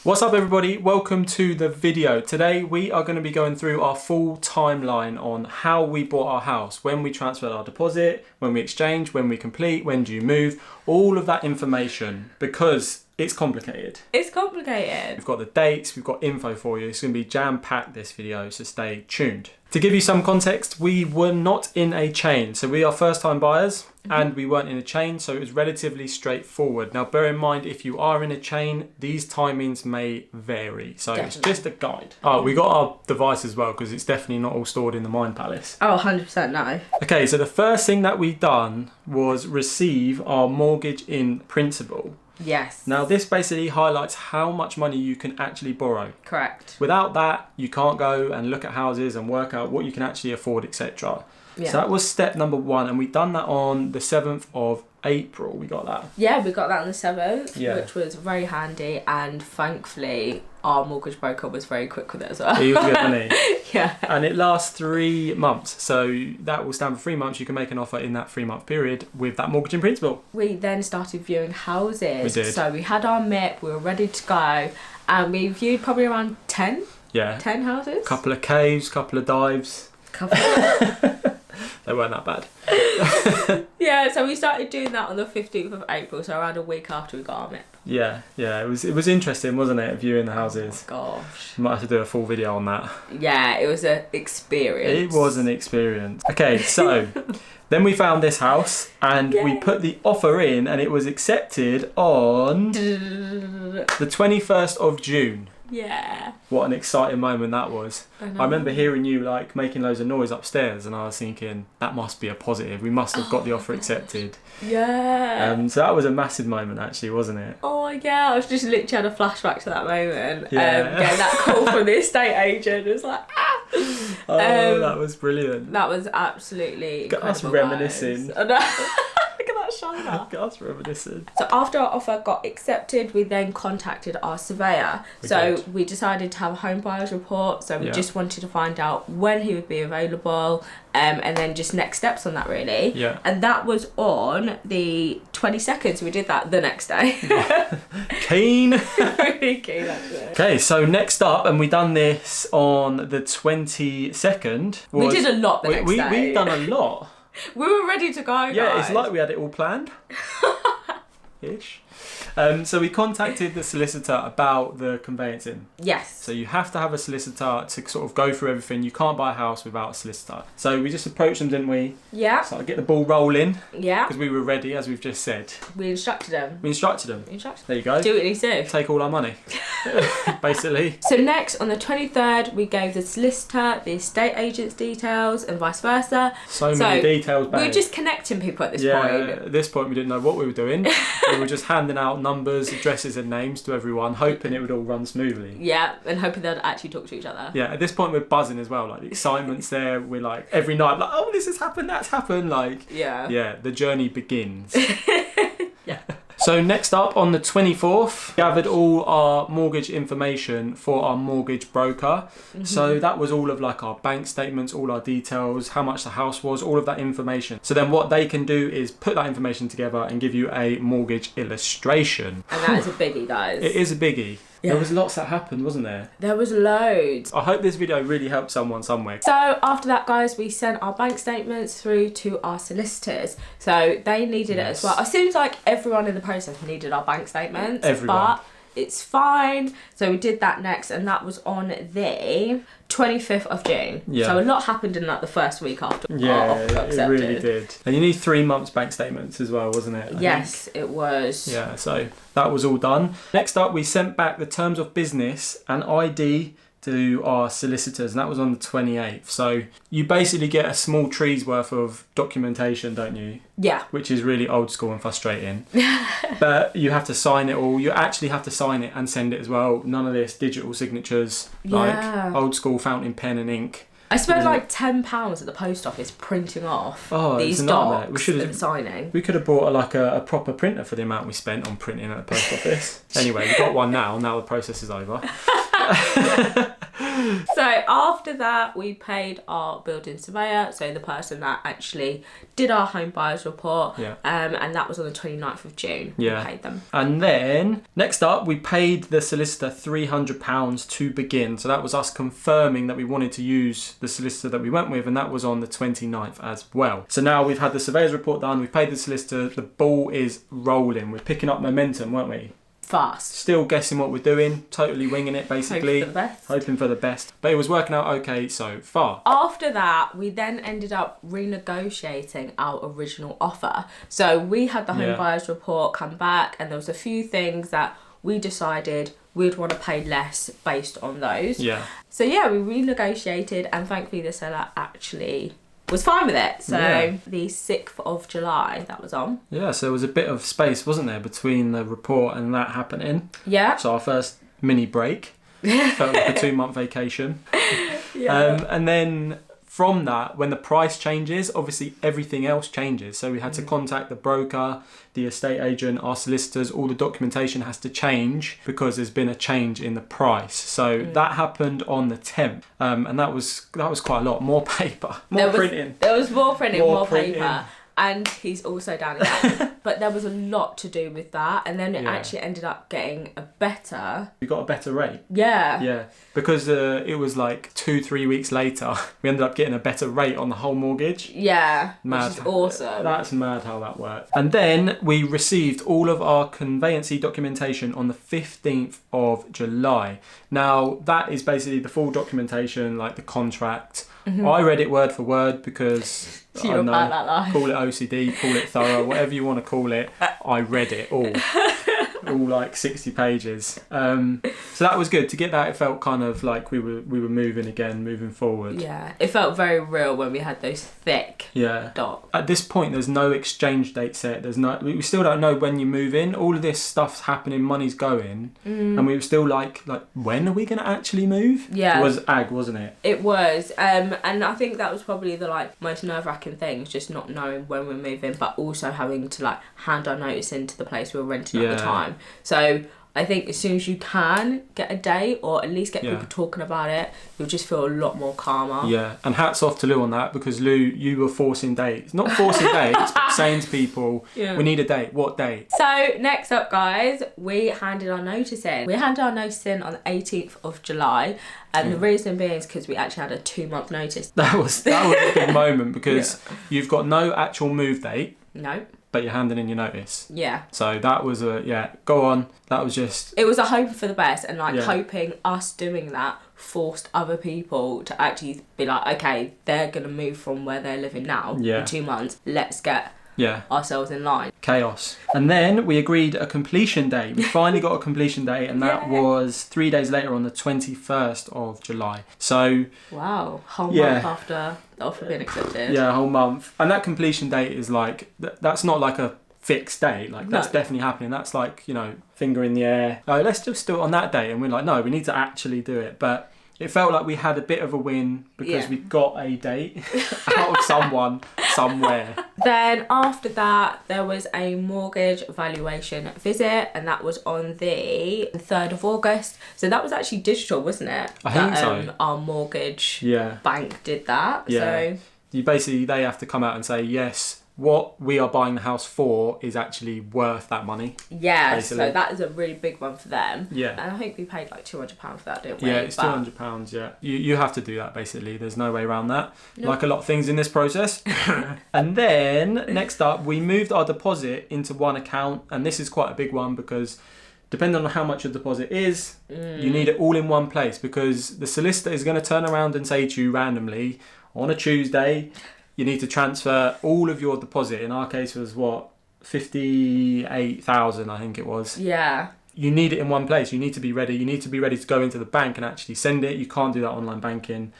What's up everybody, welcome to the video. Today we are going to be going through our full timeline on how we bought our house, when we transferred our deposit, when we exchange, when we complete, when do you move, all of that information because it's complicated. It's complicated. We've got the dates, we've got info for you. It's going to be jam-packed this video, so stay tuned. To give you some context, we were not in a chain. So we are first-time buyers and we weren't in a chain, so it was relatively straightforward. Now bear in mind, if you are in a chain, these timings may vary. So It's just a guide. Oh, we got our device as well because it's definitely not all stored in the Mind Palace. Oh, 100% no. Okay, so the first thing that we done was receive our mortgage in principle. Yes. Now this basically highlights how much money you can actually borrow. Correct. Without that, you can't go and look at houses and work out what you can actually afford, etc. Yeah. So that was step number one, and we done that on the 7th of April. We got that. Yeah, we got that on the 7th, Yeah. which was very handy, and thankfully our mortgage broker was very quick with it as well. He was good, wasn't he? Yeah. And it lasts 3 months, so that will stand for 3 months. You can make an offer in that 3-month period with that mortgage in principle. We then started viewing houses. We did. So we had our MIP, we were ready to go, and we viewed probably around 10 houses. Couple of caves, couple of dives. They weren't that bad. Yeah, so we started doing that on the 15th of April, so around a week after we got our MIP. Yeah, it was interesting, wasn't it, viewing the houses? Oh gosh. Might have to do a full video on that. Yeah, it was an experience. It was an experience. Okay, so then we found this house and we put the offer in and it was accepted on the 21st of June. Yeah. What an exciting moment that was. I know. I remember hearing you like making loads of noise upstairs and I was thinking, that must be a positive. We must have got the offer accepted. Yeah. So that was a massive moment actually, wasn't it? Oh yeah, I was just literally had a flashback to that moment. Yeah. Getting that call from the estate agent. It was like, Oh, that was brilliant. That was absolutely Got us incredible, reminiscing. guys. I know. Look at that shoulder. Got us reminiscing. So after our offer got accepted, we then contacted our surveyor. We decided to have a home buyers report. So we just wanted to find out when he would be available, and then just next steps on that really. Yeah. And that was on the 22nd. So we did that the next day. Keen. Really keen actually. Okay, so next up, and we done this on the 22nd. We did a lot the next day. We done a lot. We were ready to go, Yeah, guys. it's like we had it all planned. Ish. So we contacted the solicitor about the conveyancing. Yes. So you have to have a solicitor to sort of go through everything. You can't buy a house without a solicitor. So we just approached them, didn't we? Yeah. So I get the ball rolling. Yeah. Because we were ready, as we've just said. We instructed them. We instructed them. There you go. Do what he said. Take all our money. Basically. So next, on the 23rd, we gave the solicitor the estate agent's details and vice versa. So many details, babe. We were just connecting people at this point. At this point we didn't know what we were doing. We were just handing out numbers, addresses and names to everyone, hoping it would all run smoothly. Yeah, and hoping they'd actually talk to each other. Yeah, at this point we're buzzing as well, like the excitement's there. We're like every night like, oh, this has happened, that's happened, like yeah, the journey begins. Yeah. So next up, on the 24th, gathered all our mortgage information for our mortgage broker. So that was all of like our bank statements, all our details, how much the house was, all of that information. So then what they can do is put that information together and give you a mortgage illustration. And that is a biggie, guys. It is a biggie. Yeah. There was lots that happened, wasn't there? There was loads. I hope this video really helped someone somewhere. So after that, guys, we sent our bank statements through to our solicitors. So they needed it as well. It seems like everyone in the process needed our bank statements. Everyone. But it's fine. So we did that next, and that was on the 25th of June. Yeah. So a lot happened in like the first week after our offer got it accepted. really did. And you need 3 months bank statements as well, wasn't it? I think. It was. Yeah, so that was all done. Next up, we sent back the terms of business and ID to our solicitors, and that was on the 28th. So you basically get a small tree's worth of documentation, don't you? Yeah. Which is really old school and frustrating. But you have to sign it all. You actually have to sign it and send it as well. None of this digital signatures, like old school fountain pen and ink. I spent like £10 at the post office printing off these it's docs and signing. We could have bought a proper printer for the amount we spent on printing at the post office. Anyway, we've got one now. Now the process is over. So after that, we paid our building surveyor, so the person that actually did our home buyers report, and that was on the 29th of June. We paid them. And then next up, we paid the solicitor £300 to begin. So that was us confirming that we wanted to use the solicitor that we went with, and that was on the 29th as well. So now we've had the surveyor's report done, we've paid the solicitor, the ball is rolling. We're picking up momentum, weren't we? Fast. Still guessing what we're doing, totally winging it basically. Hoping for the best. But it was working out okay so far. After that, we then ended up renegotiating our original offer. So we had the home buyers report come back, and there was a few things that we decided we'd want to pay less based on those. Yeah. So yeah, we renegotiated, and thankfully the seller actually was fine with it. So the 6th of July, that was on. Yeah, so there was a bit of space, wasn't there, between the report and that happening. Yeah. So our first mini break. Felt like a 2-month vacation. And then from that, when the price changes, obviously everything else changes. So we had to contact the broker, the estate agent, our solicitors. All the documentation has to change because there's been a change in the price. So that happened on the 10th, and that was quite a lot. More paper, printing. There was more printing, more paper. And he's also down again. But there was a lot to do with that. And then it actually ended up getting a better... We got a better rate. Yeah. Yeah. Because it was like 2-3 weeks later, we ended up getting a better rate on the whole mortgage. Yeah. Mad. Which is awesome. That's mad how that worked. And then we received all of our conveyancing documentation on the 15th of July. Now, that is basically the full documentation, like the contract. I read it word for word because I don't know, call it OCD, call it thorough, whatever you want to call it. I read it all like 60 pages. So that was good to get that. It felt kind of like we were moving forward. Yeah, it felt very real when we had those thick docs. At this point, there's no exchange date set. We still don't know when you move in. All of this stuff's happening, money's going, and we were still like when are we going to actually move? Yeah, it was wasn't it? It was, and I think that was probably the most nerve-wracking thing, just not knowing when we're moving, but also having to hand our notice into the place we were renting at the time. So I think as soon as you can get a date, or at least get people talking about it, you'll just feel a lot more calmer. Yeah, and hats off to Lou on that, because Lou, you were forcing dates. Not forcing dates, but saying to people, we need a date. What date? So next up, guys, we handed our notice in. We handed our notice in on the 18th of July. And the reason being is because we actually had a 2-month notice. That was a big moment, because you've got no actual move date. No. But you're handing in your notice. Yeah. So that was go on. That was just... It was a hope for the best, and hoping us doing that forced other people to actually be like, okay, they're going to move from where they're living now in 2 months. Let's get ourselves in line. Chaos. And then we agreed a completion date. We finally got a completion date, and that was 3 days later on the 21st of July. So... Wow. Whole month after the offer being accepted. Yeah, a whole month. And that completion date is that's not like a fixed date. That's definitely happening. That's finger in the air. Let's just do it on that day. And we're like, no, we need to actually do it. But it felt like we had a bit of a win because we got a date out of someone somewhere. Then after that, there was a mortgage valuation visit, and that was on the 3rd of August. So that was actually digital, wasn't it? I think so. Our mortgage bank did that. Yeah. So they have to come out and say, yes, what we are buying the house for is actually worth that money. Yeah, basically. So that is a really big one for them. Yeah. And I think we paid £200 for that, didn't we? Yeah, it's £200, yeah. You have to do that, basically. There's no way around that. Nope. Like a lot of things in this process. And then, next up, we moved our deposit into one account. And this is quite a big one because depending on how much your deposit is, you need it all in one place, because the solicitor is going to turn around and say to you randomly on a Tuesday, you need to transfer all of your deposit. In our case, it was 58,000, I think it was. Yeah. You need it in one place. You need to be ready. You need to be ready to go into the bank and actually send it. You can't do that online banking.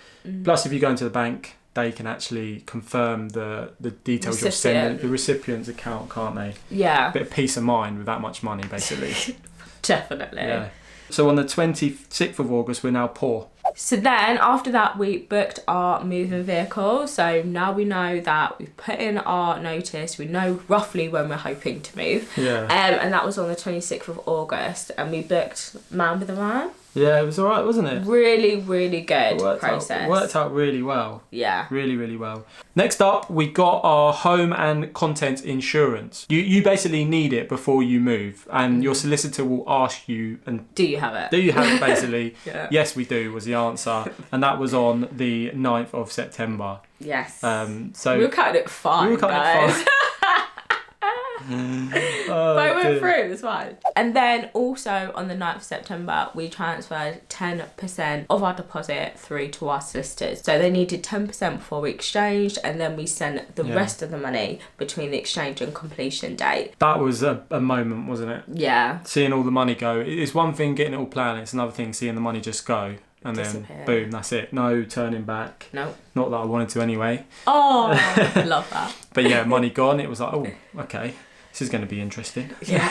Plus, if you go into the bank, they can actually confirm the details you're sending. The recipient's account, can't they? Yeah. A bit of peace of mind with that much money, basically. Definitely. Yeah. So on the 26th of August, we're now poor. So then after that, we booked our moving vehicle. So now we know that we've put in our notice. We know roughly when we're hoping to move. Yeah. And that was on the 26th of August. And we booked Man with a Van. Yeah, it was alright, wasn't it? Really, really good process. Worked out really well. Yeah. Really, really well. Next up, we got our home and contents insurance. You basically need it before you move, and your solicitor will ask you, and do you have it? Do you have it, basically? Yeah. Yes, we do, was the answer. And that was on the 9th of September. Yes. So we were cutting it fine, guys. But it went through, it was fine. And then also on the 9th of September, we transferred 10% of our deposit through to our solicitors. So they needed 10% before we exchanged, and then we sent the rest of the money between the exchange and completion date. That was a moment, wasn't it? Yeah. Seeing all the money go. It's one thing getting it all planned, it's another thing seeing the money just go. And then boom, that's it. No turning back. No. Not that I wanted to anyway. Oh, love that. But yeah, money gone. It was like, oh, okay. This is going to be interesting. Yeah.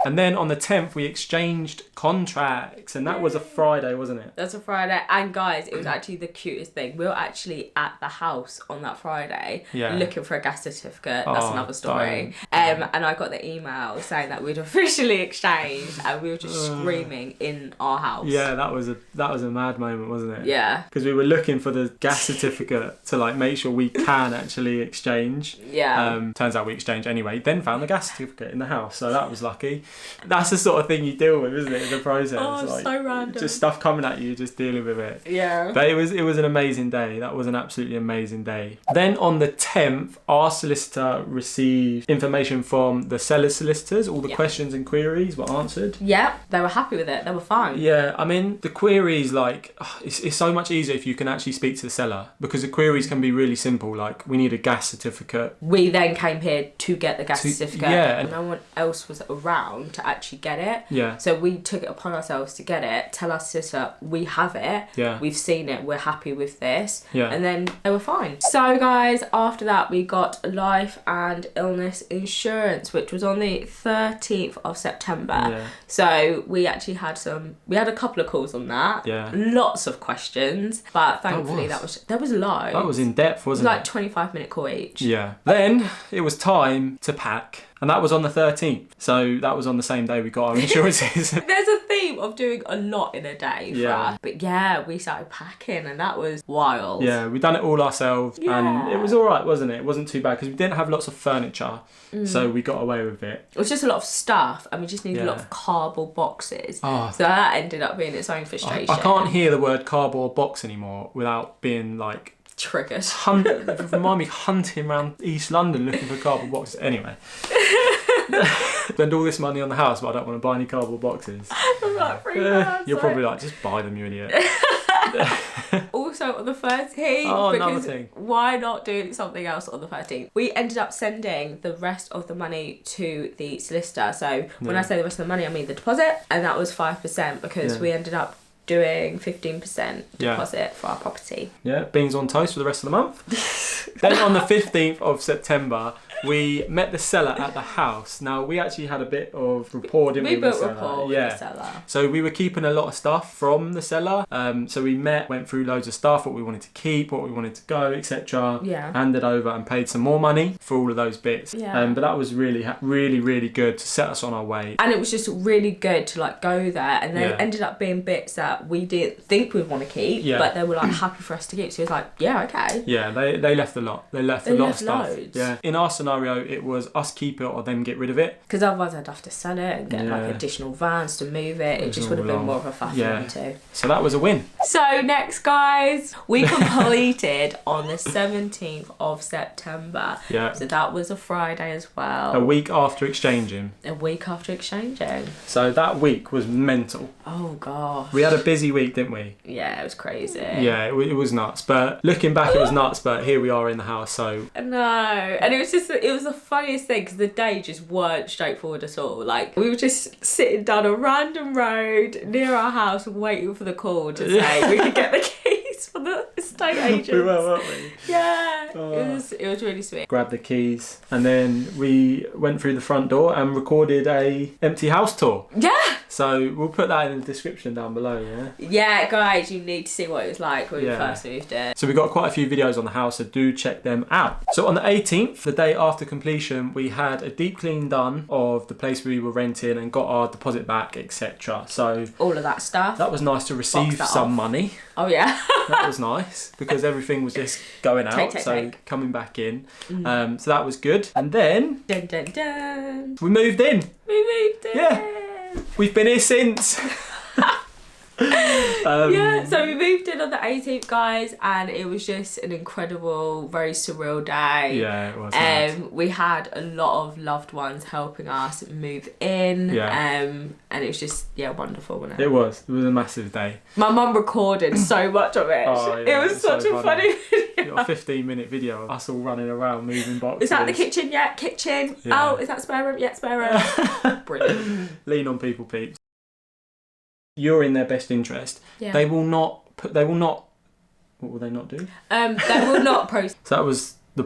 And then on the 10th, we exchanged contracts. And that was a Friday, wasn't it? That's a Friday. And guys, it was actually the cutest thing. We were actually at the house on that Friday looking for a gas certificate. That's another story. And I got the email saying that we'd officially exchanged, and we were just screaming in our house. Yeah, that was a mad moment, wasn't it? Yeah. Because we were looking for the gas certificate to like make sure we can actually exchange. Yeah. Turns out we exchanged anyway. Then found the gas certificate in the house, so that was lucky. That's the sort of thing you deal with, isn't it, in the process? Oh, like, so random. Just stuff coming at you, just dealing with it. Yeah. But it was an amazing day. That was an absolutely amazing day. Then on the 10th, our solicitor received information from the seller's solicitors. All the questions and queries were answered. Yeah, they were happy with it. They were fine. Yeah, I mean, the queries, like, it's so much easier if you can actually speak to the seller, because the queries can be really simple. Like, we need a gas certificate. We then came here to get the gas certificate. Yeah. And no one else was around to actually get it. Yeah. So we took it upon ourselves to get it, tell our sister we have it. Yeah. We've seen it, we're happy with this. Yeah. And then they were fine. So guys, after that we got life and illness insurance, which was on the 13th of September. Yeah. So we actually had a couple of calls on that. Yeah. Lots of questions. But thankfully there was loads. That was in depth, wasn't it? Like 25-minute call each. Yeah. Then it was time to pack. And that was on the 13th. So that was on the same day we got our insurances. There's a theme of doing a lot in a day for us. But yeah, we started packing and that was wild. Yeah, we done it all ourselves. Yeah. And it was all right, wasn't it? It wasn't too bad because we didn't have lots of furniture. So we got away with it. It was just a lot of stuff and we just needed a lot of cardboard boxes. Oh. So that ended up being its own frustration. I can't hear the word cardboard box anymore without being like... triggered. Remind me hunting around East London looking for cardboard boxes. Anyway. Spend all this money on the house, but I don't want to buy any cardboard boxes. I'm like, you're probably like, just buy them, you idiot. Also on the 13th, another thing. Why not do something else on the 13th? We ended up sending the rest of the money to the solicitor. So when I say the rest of the money, I mean the deposit, and that was 5% because we ended up doing 15% deposit for our property. Yeah, beans on toast for the rest of the month. Then on the 15th of September, we met the seller at the house. Now, we actually had a bit of rapport, didn't we? We built rapport with the seller. So we were keeping a lot of stuff from the seller. So we went through loads of stuff, what we wanted to keep, what we wanted to go, etc. Yeah. Handed over and paid some more money for all of those bits. Yeah. But that was really, really, really good to set us on our way. And it was just really good to like go there, and there ended up being bits that we didn't think we'd want to keep, but they were like happy for us to keep. So it was like, yeah, okay. Yeah, they left a lot. They left a lot of stuff. Loads. Yeah. In our scenario, it was us keep it or them get rid of it. Because otherwise I'd have to sell it and get like additional vans to move it. It just would have been more of a faff for them too. So that was a win. So next, guys, we completed on the 17th of September. Yeah. So that was a Friday as well. A week after exchanging. A week after exchanging. So that week was mental. Oh gosh. We had a busy week, didn't we? Yeah, it was crazy. Yeah, it was nuts. But looking back, it was nuts. But here we are in the house, so... No. And it was the funniest thing because the day just weren't straightforward at all. Like, we were just sitting down a random road near our house waiting for the call to say we could get the keys for the estate agents. We were, weren't we? Yeah. It was really sweet. Grabbed the keys and then we went through the front door and recorded a empty house tour. Yeah. So we'll put that in the description down below, yeah? Yeah, guys, you need to see what it was like when we first moved in. So we got quite a few videos on the house, so do check them out. So on the 18th, the day after completion, we had a deep clean done of the place we were renting and got our deposit back, etc. So all of that stuff. That was nice to receive some money. Oh yeah. That was nice because everything was just going out, coming back in. So that was good. And then dun, dun, dun. We moved in. Yeah. We've been here since. Yeah, so we moved in on the 18th, guys, and it was just an incredible, very surreal day. Yeah, it was. We had a lot of loved ones helping us move in. Yeah. And it was just wonderful, wasn't it? It was a massive day. My mum recorded so much of it. Oh, yeah, it was such a funny video. Got a 15-minute video of us all running around moving boxes. Is that the kitchen? Yeah, kitchen. Yeah. Oh, is that spare room? Yeah, spare room. Brilliant. Lean on people, peeps. You're in their best interest. Yeah. They will not. What will they not do? They will not process. So that was the.